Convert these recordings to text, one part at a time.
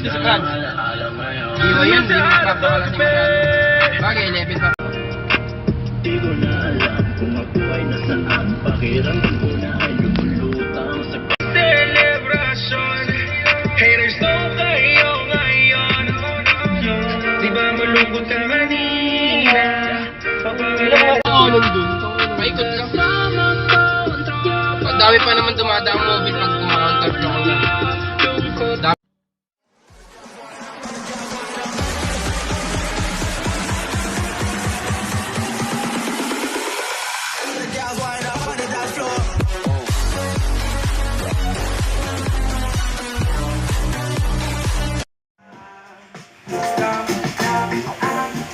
Brad. Iwa yan, hindi mo crab na wala ni bagay, 11 pa. Di ko na alam kung ako ay nasaan. Pakiramdam ko na lumulutang sa celebration. Haters know kayo ngayon. Di ba malungkot ka kanina? Pakulong dun. Paikot lang. Ang dami pa naman dumadaang mobile pag kumakounter ka ko lang.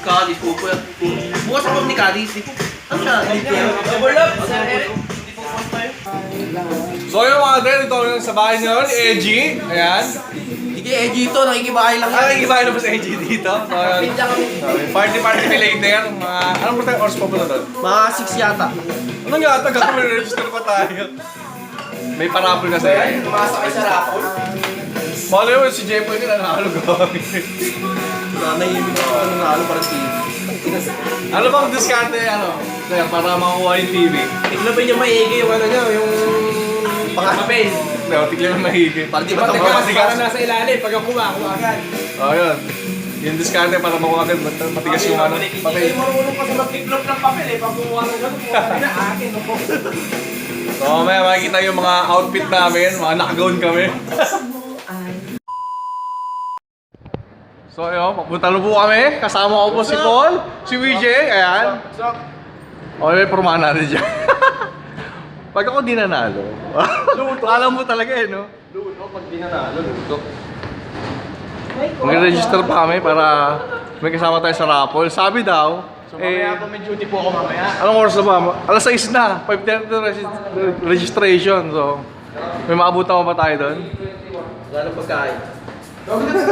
Kadis po po. Bukas ako ni Kadis. Ano siya? Double up. So yung mga din, ito yung sa bahay nyo, ni Edgy. Ayan. Hindi Edgy ito, nakikibahay lang. Nakikibahay na ba sa Edgy dito? So yun. Party related. Anong oras pa pala doon? Mga 6 yata. Anong yata? Gagawin register pa tayo. May parapol kasi. Pumasok kayo sa rapol. Malay mo, si Jepoy ka nanalo gawin. Nanahimik ako ng nanalo para TV. Ano bang diskarte, Kaya para makuha yung TV? Tignan ba niya maigi yung ano niya, yung pangapapel. Tignan mo mahigi. Para di ba ito Para nasa ilalim, pag kuha agad. Oh, yun. Yung diskarte para makuha agad, matigas yung papel. Hindi marunong kasi mag-tiklop ng papel pag kumuha ng gano'n, kumuha na akin. So, may makikita yung mga outfit namin, mga nakagown kami. So, ayun, papunta na po kami. Kasama ko po si Paul, si VJ, ayan. Okay, pormahan natin dyan. Pag ako di nanalo, alam mo talaga no? Luto, pag di nanalo, luto. Mag-register pa kami para may kasama tayo sa raffle. Sabi daw, So mamaya po may duty po ako mamaya. anong oras na ba? Alas 6 na, 5:30 registration. So, may maabutan pa ba tayo doon? Wala nang pagkain.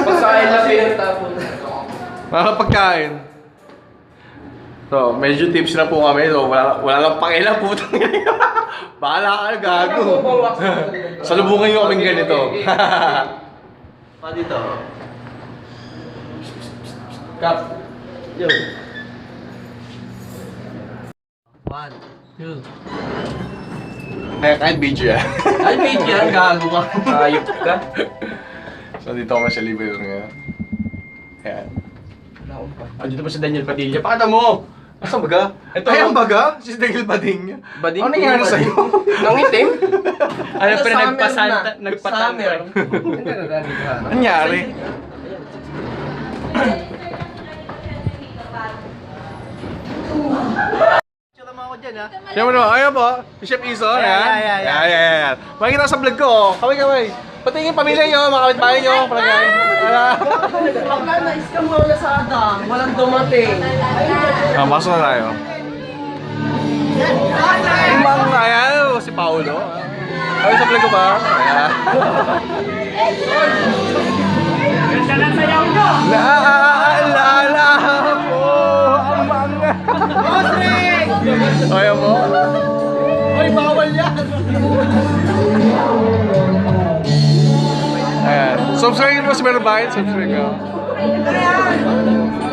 Pagkain lang kayo tapon. Mga pagkain. So, medyo tips na po kami. So, wala lang pakialam po. Bahala ka, gago. Salubungan nyo kaming ganito. Dito. Kap. Yo. 1, 2. Kahit video yan. Ay, medyo yan, gago ka. Ayop ka. So, dito kami sa libre ngayon. Ayan. Dito pa si Daniel Padilla. Pakita mo! Asan baga? Ito. Ay, ang baga? Si Daniel Bading. Bading? Ano nangyari sa'yo? Nangitim? Ano pa rin nagpatanggal? Ano nangyari? Siyempre naman, ayun po, si Chef Iso, ayan. Ayan. Makikita sa vlog ko, kamay. Pati yung pamilya nyo, mga kapitbahay nyo, palagay. Bakla na, iskam mo na sa Ada. Walang dumating. Pasok na tayo. Ayan, si Paolo. Ayun sa vlog ko ba? Ayan. Ganda na sayaw nyo! Naalala mo ang mga... Osring! Ayaw mo? Uy, bawal yan! Ayan. Subscribe mo si Merbain. Subscribe ka.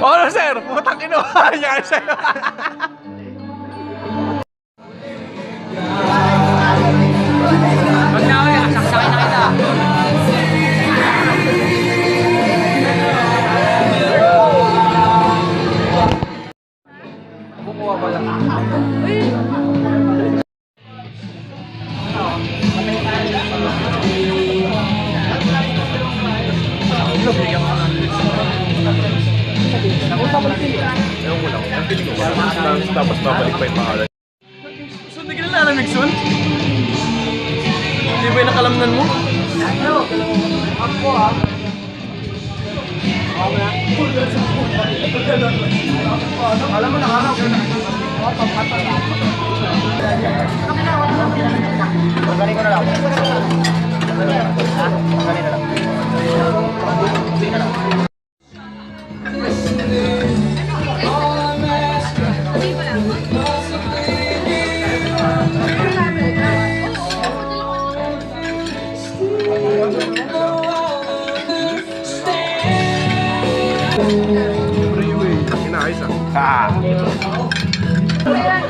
Oh, no, sir! Putang ino! Ayan, sir! Huwag na ako, saksakin na kita. Kukuha ko lang. Tapos babalik pa yung pangalan. Sun, di ka na lalamig, Sun? Di ba yung nakalamnan mo? Ano? Ako ah. Alam mo na araw. Pagaling ko na lang. Pagaling na lang.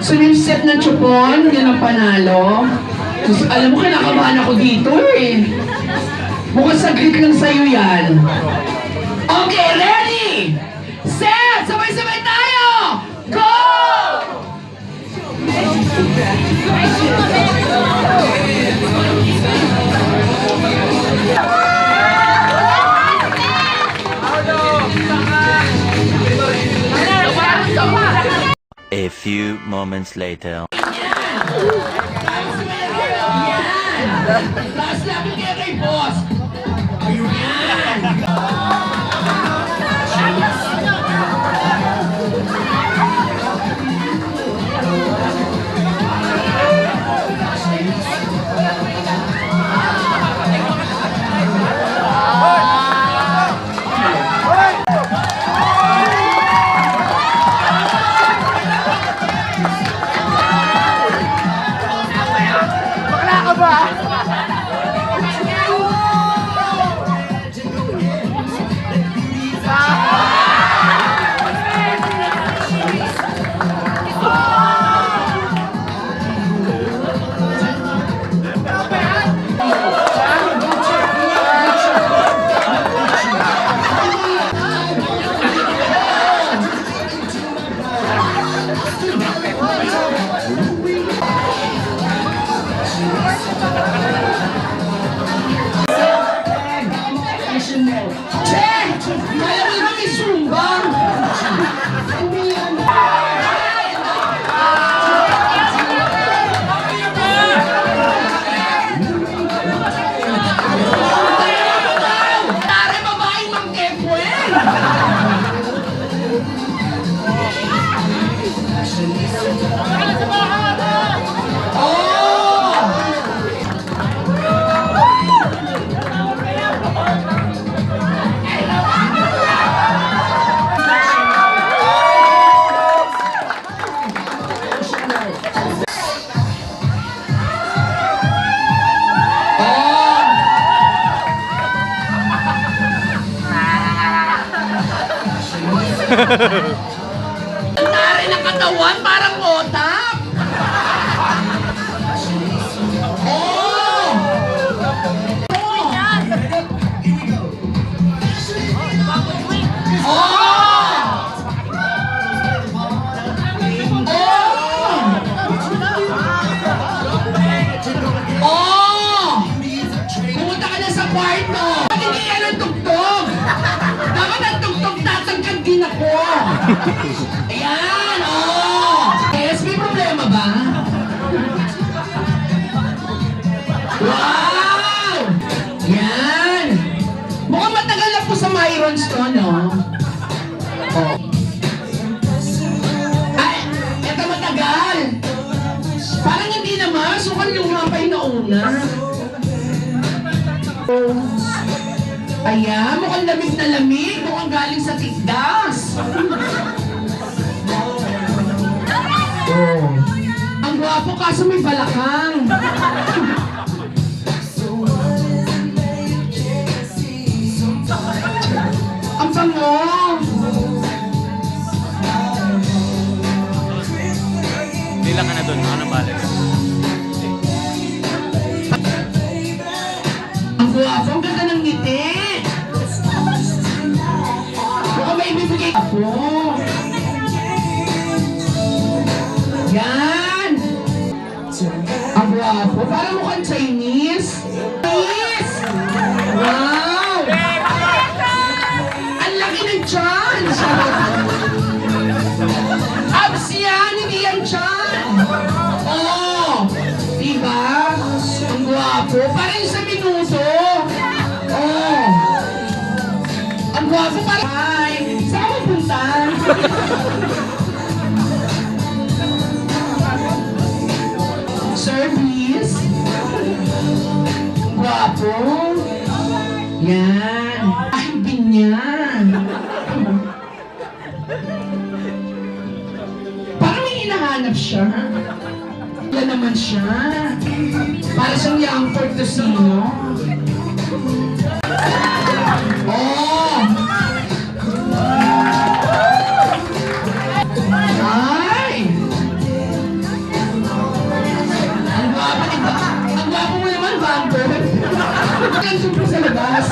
So yung set ng chupon, yan ang panalo. So, alam mo, kinakabahan ako dito eh. Mukhang saglit lang sa'yo yan. Okay, ready? Set! Sabay-sabay tayo! Go! A few moments later. Taas namin kayo kay boss! Ayun yan! Check! Kaya mo naman isumbang! Tare, babaeng mangkepwen! Tare ng katawan, parang otak! Oh! Pumunta ka na sa kwarto! Hindi yan ang tugtog! Dapat ang tugtog tatagkad din ako! Ayan! Yes, may problema ba? Wow! Yan! Mukhang matagal na po sa Myron's to, no? Oh. Ay, eto matagal! Parang hindi naman, sukan lumapay na una. Ayan, mukhang lamig na lamig. Mukhang galing sa tikdas. Oh. Ang gwapo kaso may balakang. Ang bango. Bilang ka na doon, ano balik? Ang gwapo, ang ganda ng ngiti. Mukhang may ibibigay ako. Yan. Ang gwapo, parang mukhang Chinese. Chinese! Wow! Ang laki ng tiyan! Abs yan, hindi yan tiyan! Oh! Diba? Ang gwapo, parang sa minuto! Oh! Ang gwapo, parang... Ay! Saan mo punta? Service? Gwapo? Yan! Aking binyan! Parang may hinahanap siya. Wala naman siya. Para siyang young Fortosino. Oh! Ang super sa labas.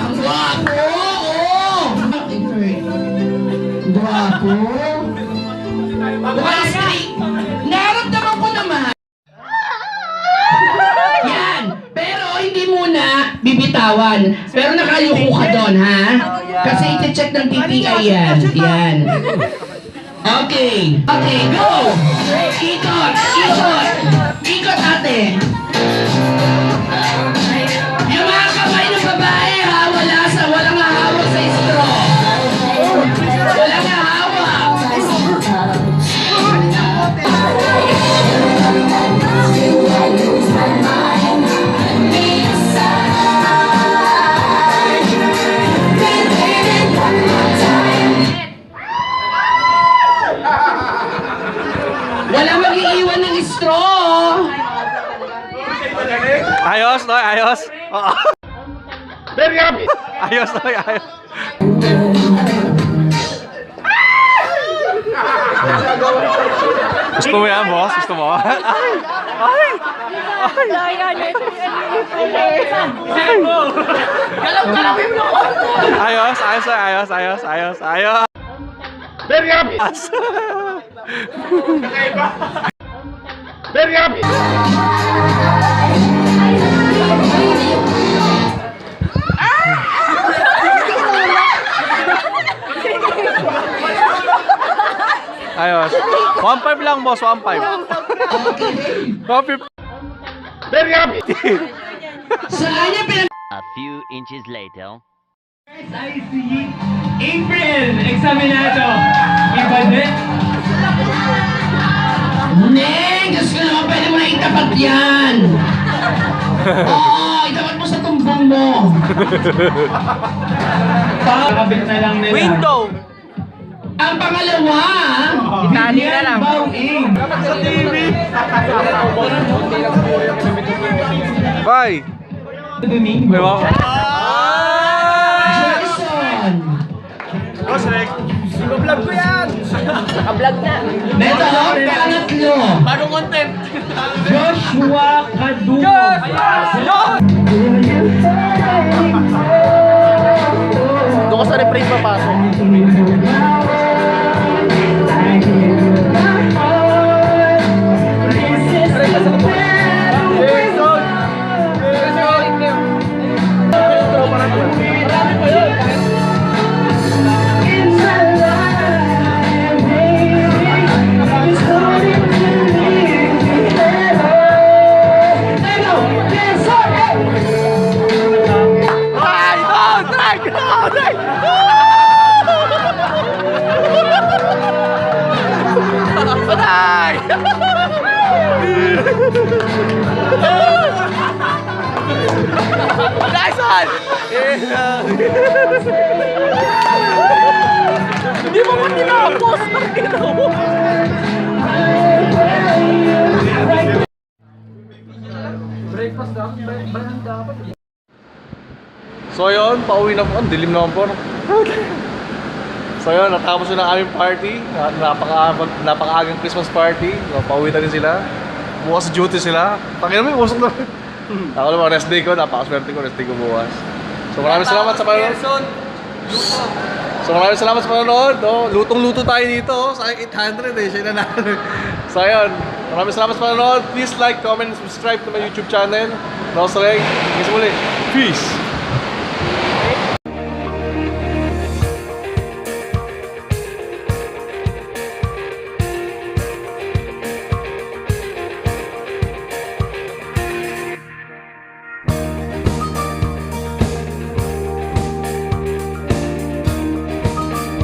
Ang gwapo! Oo! Gwapo! Bukas street! Naramdaman ko naman! Yan! Pero hindi muna bibitawan. Pero nakayuko ka doon, ha? Kasi iti-check ng TTI yan. Yan. Okay. Okay, go! Ikot! Ikot! Ikot, ate! Yung mga kamay ng babae, ha? Walang hahawak sa straw. Walang hahawak. Wala mag-iiwan ng straw. Ayos, Noy, ayos. Oo. Very happy. Ayos, Noy, ayos. Gusto mo yan, boss? Gusto mo? Ay! Ay! Galaw-galawin mo ko. Ayos, ayos, ayos, ayos, ayos, ayos. Very happy. Very happy. Ayos. 1.5 lang, boss. 1.5. 1.5. Very happy. Saan niya pinag... A few inches later. April, examinado. Iba din. Neng! Diyos ko naman, pwede mo na itapat yan! Oo, itapat mo sa tumbong mo! Pakabit na lang nila. Window. Ang pangalawa, Itali na lang. Bawing. Bye! Domingo. May mga... Jason! Neto, pangatlo, Bagong content. Joshua Kadugo. Doon ko sa reprise papasok. Hindi mo mo tinapos. So yun, pauwi na po. Ang dilim naman po. So yun, natapos na ang aming party. Napaka-agang Christmas party. So, pauwi na rin sila. Bukas duty sila. Pakina mo yung usok na. Ako naman, rest day ko. Napaka-swerte ko, rest day ko bukas. So maraming salamat sa panonood. So maraming salamat sa panonood. No? Lutong-luto tayo dito. Sa 800 eh. Siya na. So ayun, maraming salamat sa panonood. Please like, comment, and subscribe to my YouTube channel. Nosreg. Hanggang sa muli. Peace!